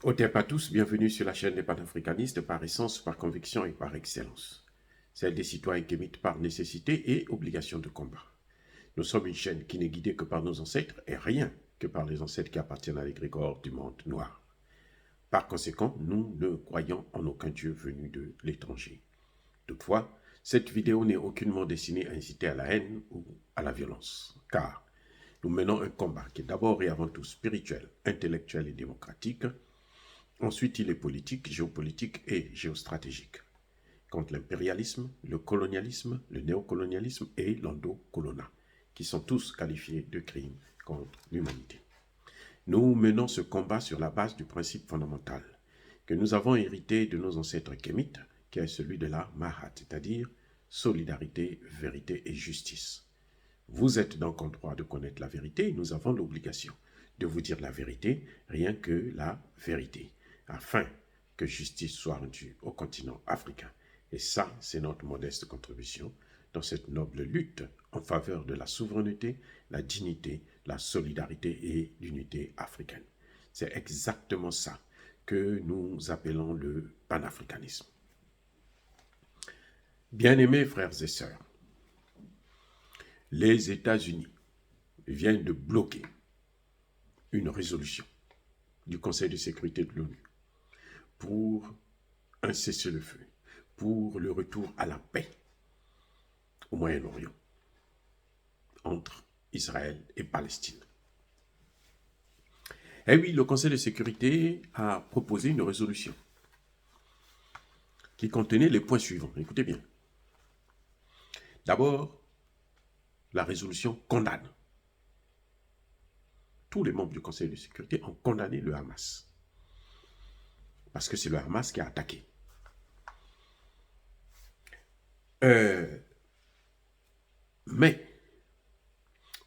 Au TEP à tous, bienvenue sur la chaîne des panafricanistes par essence, par conviction et par excellence. Celle des citoyens qui émitent par nécessité et obligation de combat. Nous sommes une chaîne qui n'est guidée que par nos ancêtres et rien que par les ancêtres qui appartiennent à l'égrégore du monde noir. Par conséquent, nous ne croyons en aucun Dieu venu de l'étranger. Toutefois, cette vidéo n'est aucunement destinée à inciter à la haine ou à la violence, car nous menons un combat qui est d'abord et avant tout spirituel, intellectuel et démocratique. Ensuite, il est politique, géopolitique et géostratégique, contre l'impérialisme, le colonialisme, le néocolonialisme et l'endocolonat, qui sont tous qualifiés de crimes contre l'humanité. Nous menons ce combat sur la base du principe fondamental que nous avons hérité de nos ancêtres kémites, qui est celui de la Mahat, c'est-à-dire solidarité, vérité et justice. Vous êtes donc en droit de connaître la vérité et nous avons l'obligation de vous dire la vérité, rien que la vérité, afin que justice soit rendue au continent africain. Et ça, c'est notre modeste contribution dans cette noble lutte en faveur de la souveraineté, la dignité, la solidarité et l'unité africaine. C'est exactement ça que nous appelons le panafricanisme. Bien-aimés frères et sœurs, les États-Unis viennent de bloquer une résolution du Conseil de sécurité de l'ONU pour un cessez-le-feu, pour le retour à la paix au Moyen-Orient, entre Israël et Palestine. Eh oui, le Conseil de sécurité a proposé une résolution qui contenait les points suivants. Écoutez bien. D'abord, la résolution condamne. Tous les membres du Conseil de sécurité ont condamné le Hamas. Parce que c'est le Hamas qui a attaqué. Mais,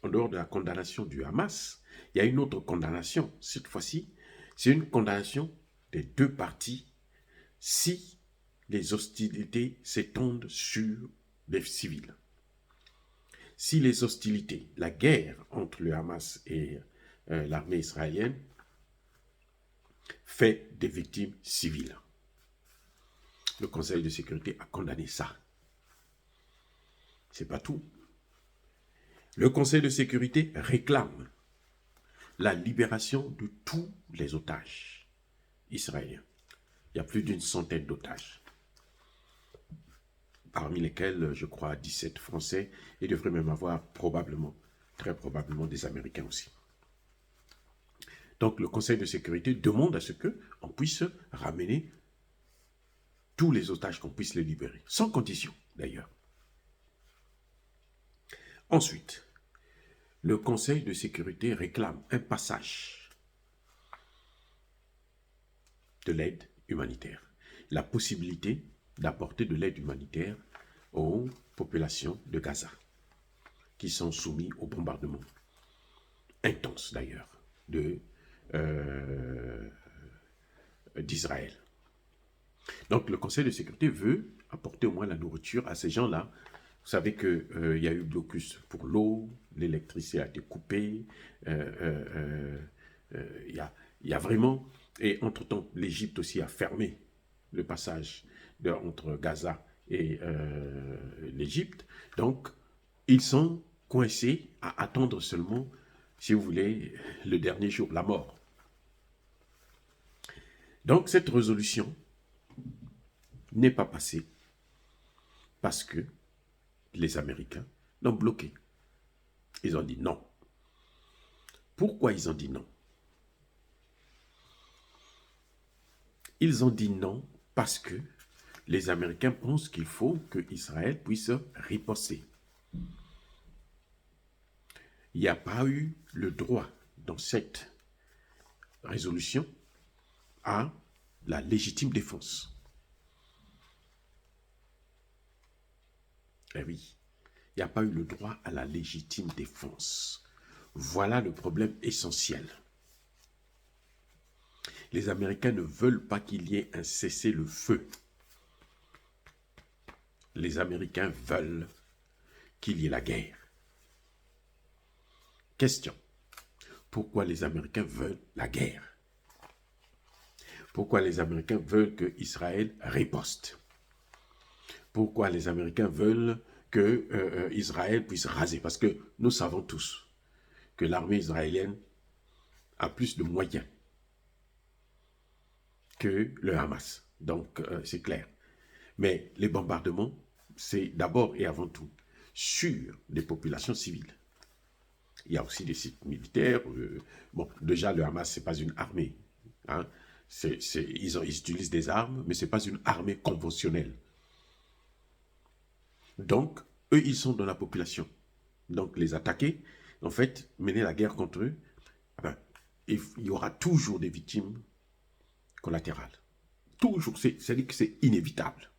en dehors de la condamnation du Hamas, il y a une autre condamnation. Cette fois-ci, c'est une condamnation des deux parties si les hostilités s'étendent sur les civils. Si les hostilités, la guerre entre le Hamas et l'armée israélienne fait des victimes civiles. Le Conseil de sécurité a condamné ça. C'est pas tout. Le Conseil de sécurité réclame la libération de tous les otages israéliens. Il y a plus d'une centaine d'otages, parmi lesquels, je crois, 17 Français, et devrait même avoir probablement, très probablement, des Américains aussi. Donc le Conseil de sécurité demande à ce qu'on puisse ramener tous les otages, qu'on puisse les libérer, sans condition d'ailleurs. Ensuite, le Conseil de sécurité réclame un passage de l'aide humanitaire, la possibilité d'apporter de l'aide humanitaire aux populations de Gaza, qui sont soumises au bombardement intense d'ailleurs d'Israël. Donc le Conseil de sécurité veut apporter au moins la nourriture à ces gens-là. Vous savez qu'il y a eu blocus pour l'eau, l'électricité a été coupée, il y a vraiment... Et entre-temps, l'Égypte aussi a fermé le passage entre Gaza et l'Égypte. Donc, ils sont coincés à attendre seulement, si vous voulez, le dernier jour, la mort. Donc, cette résolution n'est pas passée parce que les Américains l'ont bloquée. Ils ont dit non. Pourquoi ils ont dit non? Ils ont dit non parce que les Américains pensent qu'il faut que Israël puisse riposter. Il n'y a pas eu le droit dans cette résolution à la légitime défense. Eh oui, il n'y a pas eu le droit à la légitime défense. Voilà le problème essentiel. Les Américains ne veulent pas qu'il y ait un cessez-le-feu. Les Américains veulent qu'il y ait la guerre. Question. Pourquoi les Américains veulent la guerre? Pourquoi les Américains veulent que Israël riposte? Pourquoi les Américains veulent que Israël puisse raser? Parce que nous savons tous que l'armée israélienne a plus de moyens que le Hamas. Donc, c'est clair. Mais les bombardements, c'est d'abord et avant tout sur des populations civiles. Il y a aussi des sites militaires. Bon, déjà, le Hamas, ce n'est pas une armée. Hein. Ils utilisent des armes, mais ce n'est pas une armée conventionnelle. Donc, eux, ils sont dans la population. Donc, les attaquer, en fait, mener la guerre contre eux, ben, il y aura toujours des victimes collatérales. Toujours, c'est-à-dire que c'est inévitable.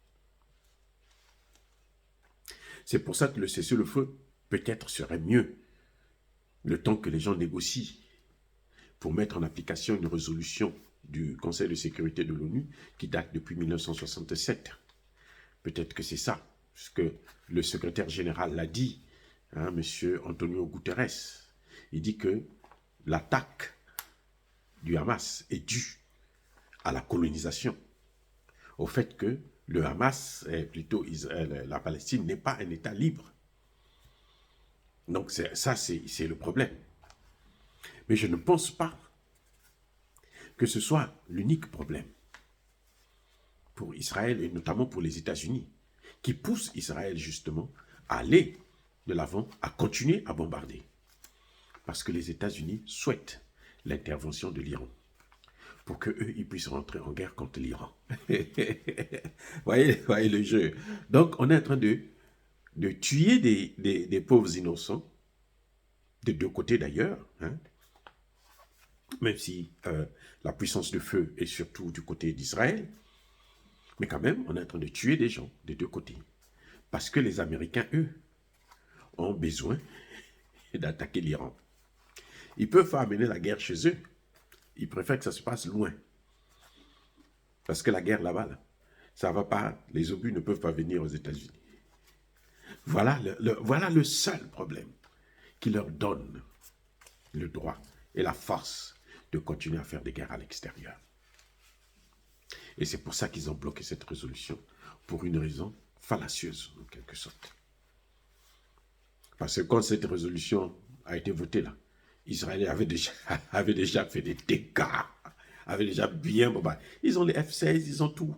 C'est pour ça que le cessez-le-feu, peut-être, serait mieux le temps que les gens négocient pour mettre en application une résolution du Conseil de sécurité de l'ONU qui date depuis 1967. Peut-être que c'est ça, parce que le secrétaire général l'a dit, hein, M. Antonio Guterres. Il dit que l'attaque du Hamas est due à la colonisation, au fait que le Hamas, plutôt la Palestine, n'est pas un État libre. Donc ça, c'est le problème. Mais je ne pense pas que ce soit l'unique problème pour Israël et notamment pour les États-Unis, qui pousse Israël justement à aller de l'avant, à continuer à bombarder. Parce que les États-Unis souhaitent l'intervention de l'Iran pour qu'eux, ils puissent rentrer en guerre contre l'Iran. voyez le jeu. Donc, on est en train de tuer des pauvres innocents, de deux côtés d'ailleurs, hein, même si la puissance de feu est surtout du côté d'Israël, mais quand même, on est en train de tuer des gens des deux côtés. Parce que les Américains, eux, ont besoin d'attaquer l'Iran. Ils peuvent faire amener la guerre chez eux. Ils préfèrent que ça se passe loin. Parce que la guerre là-bas, là, ça ne va pas, les obus ne peuvent pas venir aux États-Unis. Voilà le seul problème qui leur donne le droit et la force de continuer à faire des guerres à l'extérieur. Et c'est pour ça qu'ils ont bloqué cette résolution, pour une raison fallacieuse, en quelque sorte. Parce que quand cette résolution a été votée là, Israël avait déjà fait des dégâts, avait déjà bien bombardé. Ils ont les F-16, ils ont tout.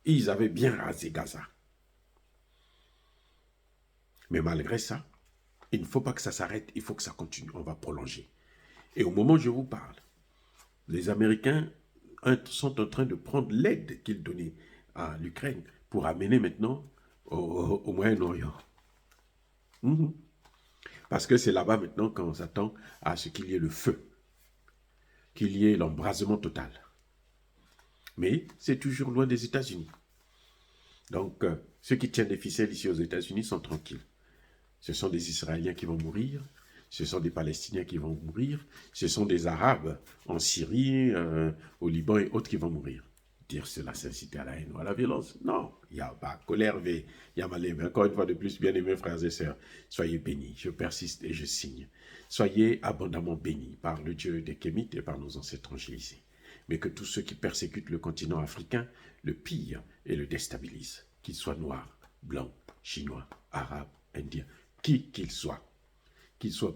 Ils avaient bien rasé Gaza. Mais malgré ça, il ne faut pas que ça s'arrête, il faut que ça continue, on va prolonger. Et au moment où je vous parle, les Américains sont en train de prendre l'aide qu'ils donnaient à l'Ukraine pour amener maintenant au Moyen-Orient. Parce que c'est là-bas maintenant qu'on s'attend à ce qu'il y ait le feu, qu'il y ait l'embrasement total. Mais c'est toujours loin des États-Unis. Donc, ceux qui tiennent les ficelles ici aux États-Unis sont tranquilles. Ce sont des Israéliens qui vont mourir, ce sont des Palestiniens qui vont mourir, ce sont des Arabes en Syrie, au Liban et autres qui vont mourir. Dire cela, c'est inciter à la haine ou à la violence. Non, il y a pas colère, il y a malheur. Mais encore une fois de plus, bien-aimés frères et sœurs, soyez bénis, je persiste et je signe. Soyez abondamment bénis par le Dieu des Kémites et par nos ancêtres angélisés. Mais que tous ceux qui persécutent le continent africain le pillent et le déstabilisent, qu'ils soient noirs, blancs, chinois, arabes, indiens, qui qu'ils soient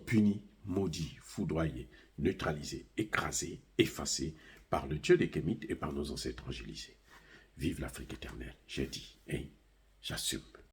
punis, maudits, foudroyés, neutralisés, écrasés, effacés par le Dieu des Kémites et par nos ancêtres angélisés. Vive l'Afrique éternelle, j'ai dit, et j'assume.